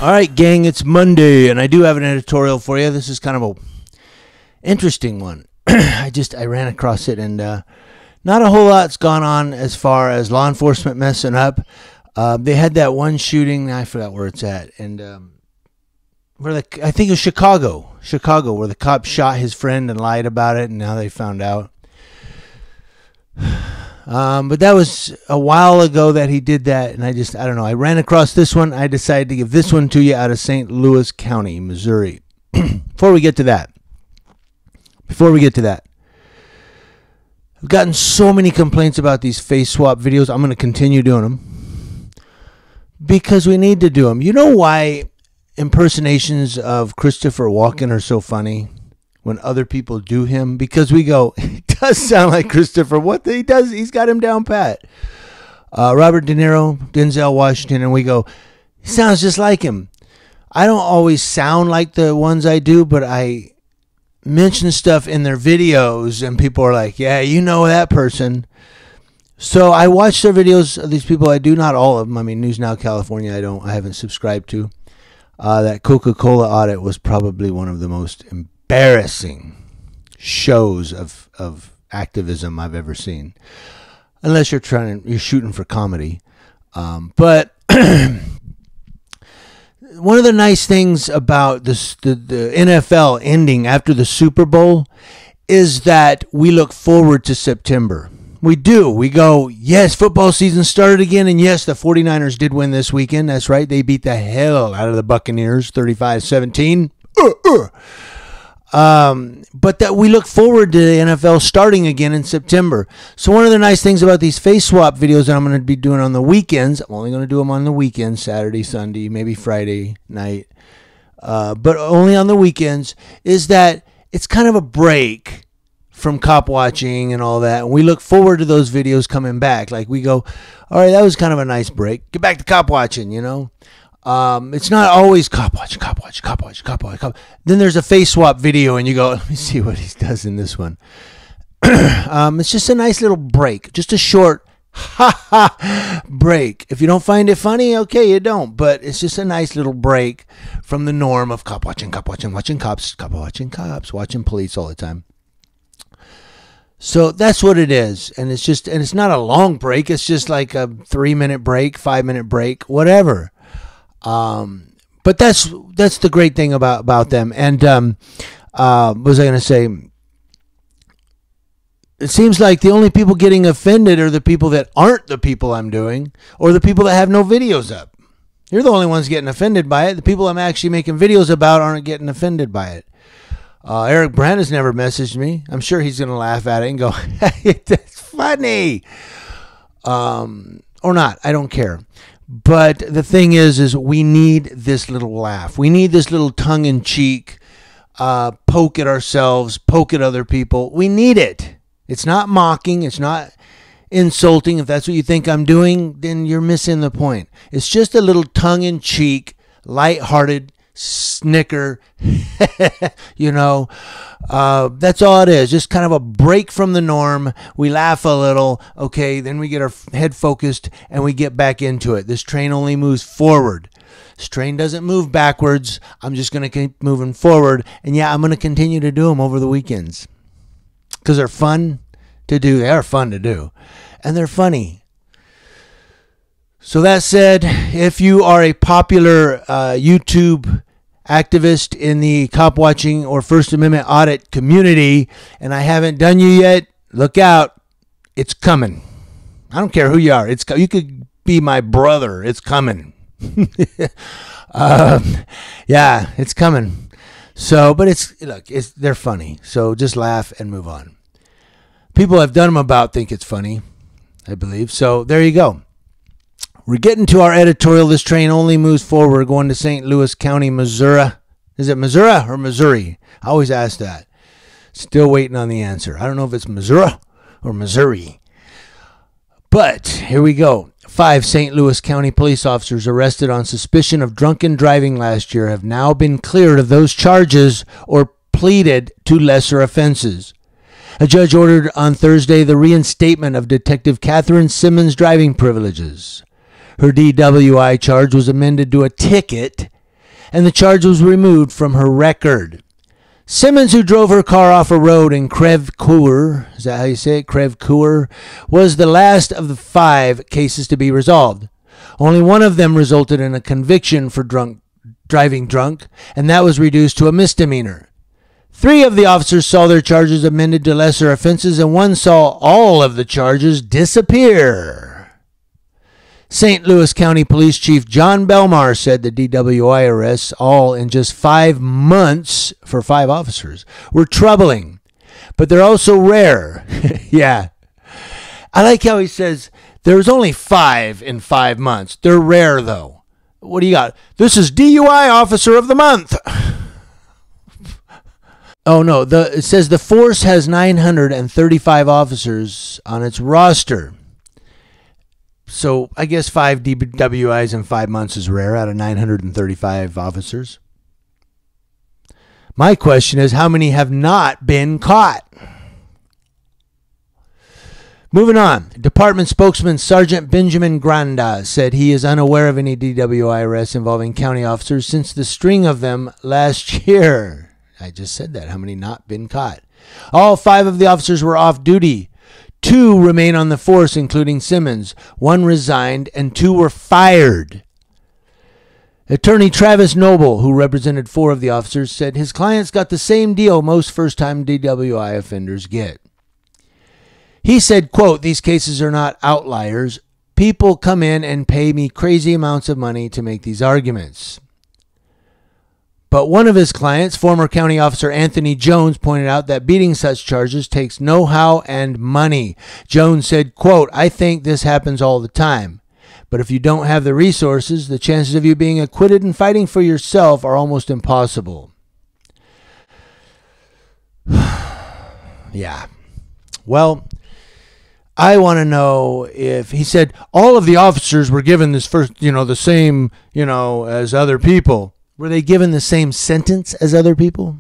All right, gang, it's Monday, and I do have an editorial for you. This is kind of a interesting one. I ran across it, and not a whole lot's gone on as far as law enforcement messing up. They had that one shooting, I forgot where it's at, and I think it was Chicago, where the cop shot his friend and lied about it, and now they found out. But that was a while ago that he did that, and I don't know. I ran across this one. I decided to give this one to you out of St. Louis County, Missouri. Before we get to that, I've gotten so many complaints about these face swap videos. I'm going to continue doing them because we need to do them. You know why impersonations of Christopher Walken are so funny? When other people do him, because we go, it does sound like Christopher. What he does, he's got him down pat. Robert De Niro, Denzel Washington, and we go, he sounds just like him. I don't always sound like the ones I do, but I mention stuff in their videos, and people are like, yeah, you know that person. So I watch their videos of these people. I do not all of them. I mean, News Now California, I haven't subscribed to. That Coca-Cola audit was probably one of the most embarrassing shows of activism I've ever seen, unless you're shooting for comedy. But one of the nice things about this, the NFL ending after the Super Bowl, is that we look forward to September. We do. We go, yes, football season started again, and yes, the 49ers did win this weekend. That's right. They beat the hell out of the Buccaneers, 35-17. But that we look forward to the NFL starting again in September. So one of the nice things about these face swap videos that I'm going to be doing on the weekends, I'm only going to do them on the weekends, Saturday, Sunday, maybe Friday night, but only on the weekends, is that it's kind of a break from cop watching and all that. And we look forward to those videos coming back. Like we go, all right, that was kind of a nice break. Get back to cop watching, you know. It's not always cop watch. Then there's a face swap video, and you go, let me see what he does in this one. It's just a nice little break, just a short break. If you don't find it funny, okay, you don't. But it's just a nice little break from the norm of cop watching, watching cops, watching police all the time. So that's what it is, and it's not a long break. It's just like a 3-minute break, 5-minute break, whatever. But that's the great thing about them. And what was I going to say? It seems like the only people getting offended are the people that aren't the people I'm doing, or the people that have no videos up. You're the only ones getting offended by it. The people I'm actually making videos about aren't getting offended by it. Eric Brandt has never messaged me. I'm sure he's going to laugh at it and go, hey, that's funny. Or not. I don't care. But the thing is we need this little laugh. We need this little tongue-in-cheek poke at ourselves, poke at other people. We need it. It's not mocking. It's not insulting. If that's what you think I'm doing, then you're missing the point. It's just a little tongue-in-cheek, lighthearted snicker. You know, that's all it is. Just kind of a break from the norm. We laugh a little. Okay, then we get our head focused and we get back into it. This train only moves forward. This train doesn't move backwards. I'm just going to keep moving forward. And yeah, I'm going to continue to do them over the weekends because they're fun to do. They are fun to do. And they're funny. So that said, if you are a popular YouTube activist in the cop watching or First Amendment audit community, and I haven't done you yet, look out. It's coming. I don't care who you are. You could be my brother. It's coming. Yeah, it's coming. So, but they're funny. So just laugh and move on. People I've done them about think it's funny, I believe. So there you go. We're getting to our editorial. This train only moves forward. We're going to St. Louis County, Missouri. Is it Missouri or Missouri? I always ask that. Still waiting on the answer. I don't know if it's Missouri or Missouri. But here we go. 5 St. Louis County police officers arrested on suspicion of drunken driving last year have now been cleared of those charges or pleaded to lesser offenses. A judge ordered on Thursday the reinstatement of Detective Catherine Simmons' driving privileges. Her DWI charge was amended to a ticket and the charge was removed from her record. Simmons, who drove her car off a road in Crèvecoeur, is that how you say it? Crèvecoeur, was the last of the 5 cases to be resolved. Only one of them resulted in a conviction for driving drunk, and that was reduced to a misdemeanor. 3 of the officers saw their charges amended to lesser offenses, and 1 saw all of the charges disappear. St. Louis County Police Chief John Belmar said the DWI arrests, all in just 5 months for 5 officers, were troubling, but they're also rare. Yeah. I like how he says there's only 5 in 5 months. They're rare, though. What do you got? This is DUI Officer of the Month. Oh, no. It says the force has 935 officers on its roster. So I guess 5 DWIs in 5 months is rare out of 935 officers. My question is, how many have not been caught? Moving on. Department spokesman Sergeant Benjamin Granda said he is unaware of any DWI arrests involving county officers since the string of them last year. I just said that. How many not been caught? All 5 of the officers were off duty. 2 remain on the force, including Simmons. 1 resigned, and 2 were fired. Attorney Travis Noble, who represented 4 of the officers, said his clients got the same deal most first-time DWI offenders get. He said, quote, "These cases are not outliers. People come in and pay me crazy amounts of money to make these arguments." But one of his clients, former county officer Anthony Jones, pointed out that beating such charges takes know-how and money. Jones said, quote, "I think this happens all the time. But if you don't have the resources, the chances of you being acquitted and fighting for yourself are almost impossible." Yeah. Well, I want to know if he said all of the officers were given this first, the same, as other people. Were they given the same sentence as other people?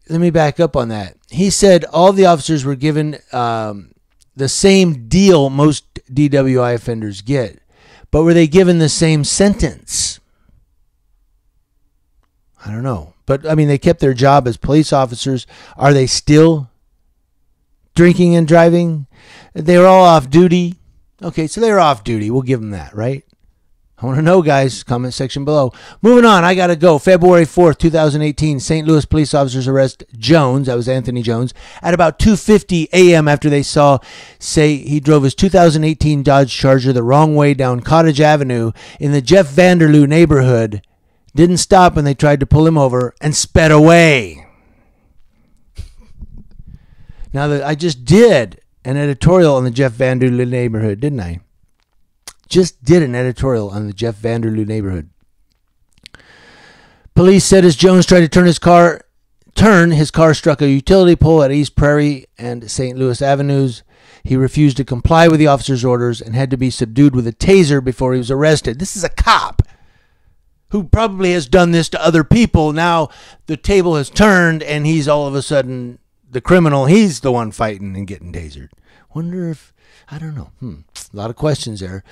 Let me back up on that. He said all the officers were given the same deal most DWI offenders get. But were they given the same sentence? I don't know. But, they kept their job as police officers. Are they still drinking and driving? They were all off duty. Okay, so they were off duty. We'll give them that, right? I want to know, guys. Comment section below. Moving on. I got to go. February 4th, 2018. St. Louis police officers arrest Jones. That was Anthony Jones. At about 2:50 a.m. after they say he drove his 2018 Dodge Charger the wrong way down Cottage Avenue in the Jeff Vanderloo neighborhood. Didn't stop when they tried to pull him over and sped away. Now, I just did an editorial on the Jeff Vanderloo neighborhood, didn't I? Just did an editorial on the Jeff Vanderloo neighborhood. Police said as Jones tried to turn, his car struck a utility pole at East Prairie and St. Louis Avenues. He refused to comply with the officer's orders and had to be subdued with a taser before he was arrested. This is a cop who probably has done this to other people. Now the table has turned and he's all of a sudden the criminal. He's the one fighting and getting tasered. Wonder if, I don't know. A lot of questions there.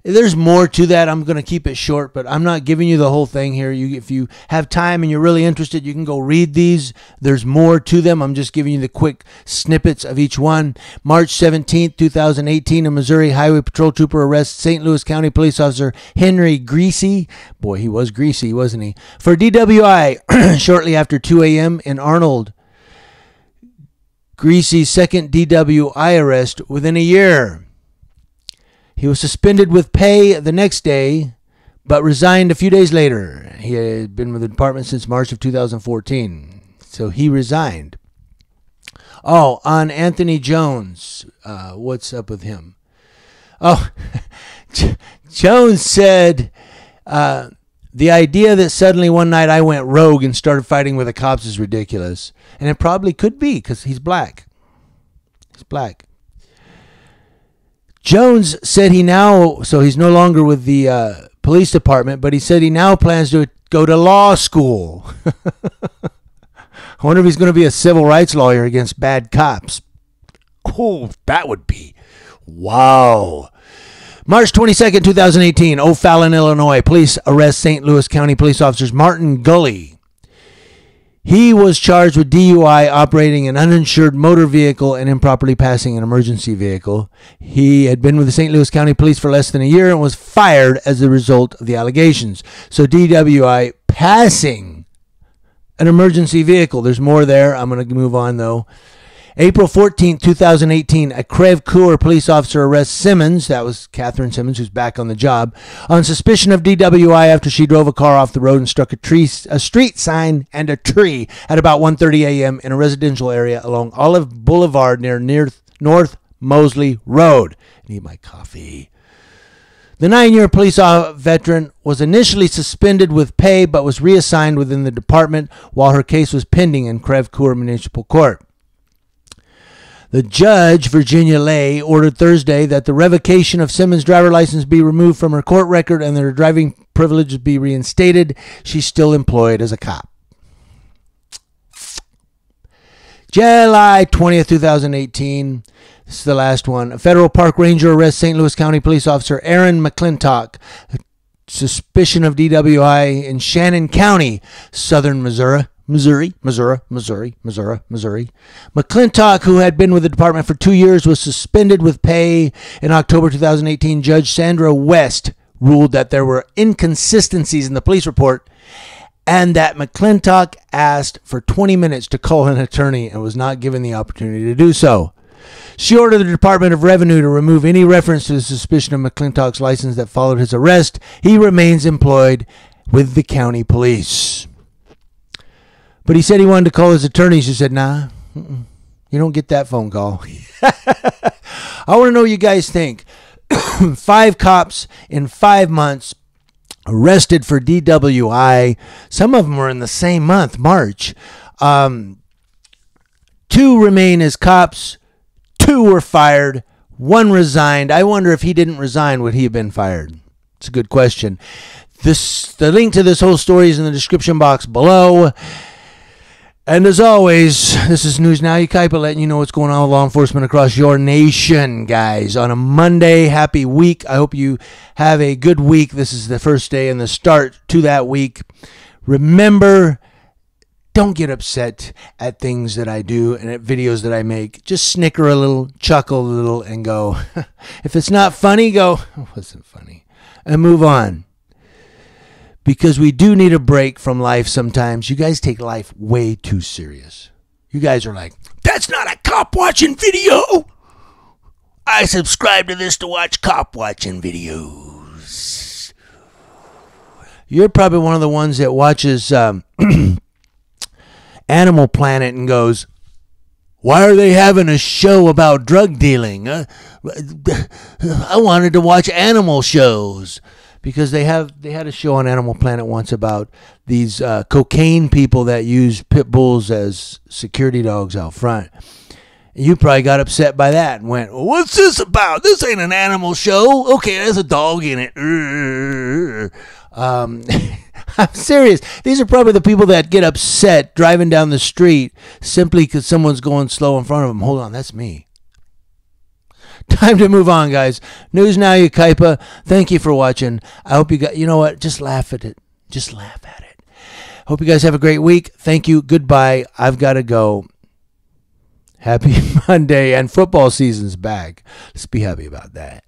There's more to that. I'm going to keep it short, but I'm not giving you the whole thing here. If you have time and you're really interested, you can go read these. There's more to them. I'm just giving you the quick snippets of each one. March 17th, 2018, a Missouri Highway Patrol trooper arrests St. Louis County police officer Henry Greasy. Boy, he was greasy, wasn't he? For DWI shortly after 2 a.m. in Arnold. Greasy's second DWI arrest within a year. He was suspended with pay the next day, but resigned a few days later. He had been with the department since March of 2014, so he resigned. Oh, on Anthony Jones, what's up with him? Oh, Jones said, the idea that suddenly one night I went rogue and started fighting with the cops is ridiculous. And it probably could be because he's black. He's black. Jones said he's no longer with the police department, but he said he now plans to go to law school. I wonder if he's going to be a civil rights lawyer against bad cops. Oh, that would be wow. March 22nd, 2018, O'Fallon, Illinois. Police arrest St. Louis County police officers Martin Gully. He was charged with DUI, operating an uninsured motor vehicle and improperly passing an emergency vehicle. He had been with the St. Louis County Police for less than a year and was fired as a result of the allegations. So DWI, passing an emergency vehicle. There's more there. I'm going to move on, though. April 14th, 2018, a Crèvecoeur police officer arrests Simmons, that was Catherine Simmons, who's back on the job, on suspicion of DWI after she drove a car off the road and struck a street sign and a tree at about 1:30 a.m. in a residential area along Olive Boulevard near North Mosley Road. I need my coffee. The 9-year police veteran was initially suspended with pay but was reassigned within the department while her case was pending in Crèvecoeur Municipal Court. The judge, Virginia Lay, ordered Thursday that the revocation of Simmons' driver license be removed from her court record and that her driving privileges be reinstated. She's still employed as a cop. July 20th, 2018. This is the last one. A federal park ranger arrests St. Louis County police officer Aaron McClintock. Suspicion of DWI in Shannon County, southern Missouri. McClintock, who had been with the department for 2 years, was suspended with pay. In October 2018, Judge Sandra West ruled that there were inconsistencies in the police report and that McClintock asked for 20 minutes to call an attorney and was not given the opportunity to do so. She ordered the Department of Revenue to remove any reference to the suspicion of McClintock's license that followed his arrest. He remains employed with the county police. But he said he wanted to call his attorney. She said, nah, you don't get that phone call. I want to know what you guys think. 5 cops in 5 months arrested for DWI. Some of them were in the same month, March. 2 remain as cops. 2 were fired. 1 resigned. I wonder if he didn't resign, would he have been fired? It's a good question. The link to this whole story is in the description box below. And as always, this is News Now Yucaipa, letting you know what's going on with law enforcement across your nation, guys. On a Monday, happy week. I hope you have a good week. This is the first day and the start to that week. Remember, don't get upset at things that I do and at videos that I make. Just snicker a little, chuckle a little, and go. If it's not funny, go, it wasn't funny, and move on. Because we do need a break from life sometimes. You guys take life way too serious. You guys are like, that's not a cop watching video. I subscribe to this to watch cop watching videos. You're probably one of the ones that watches Animal Planet and goes, why are they having a show about drug dealing? I wanted to watch animal shows. Because they had a show on Animal Planet once about these cocaine people that use pit bulls as security dogs out front. And you probably got upset by that and went, well, what's this about? This ain't an animal show. Okay, there's a dog in it. I'm serious. These are probably the people that get upset driving down the street simply because someone's going slow in front of them. Hold on, that's me. Time to move on, guys. News Now Yucaipa. Thank you for watching. I hope you got, you know what? Just laugh at it. Just laugh at it. Hope you guys have a great week. Thank you. Goodbye. I've got to go. Happy Monday, and football season's back. Let's be happy about that.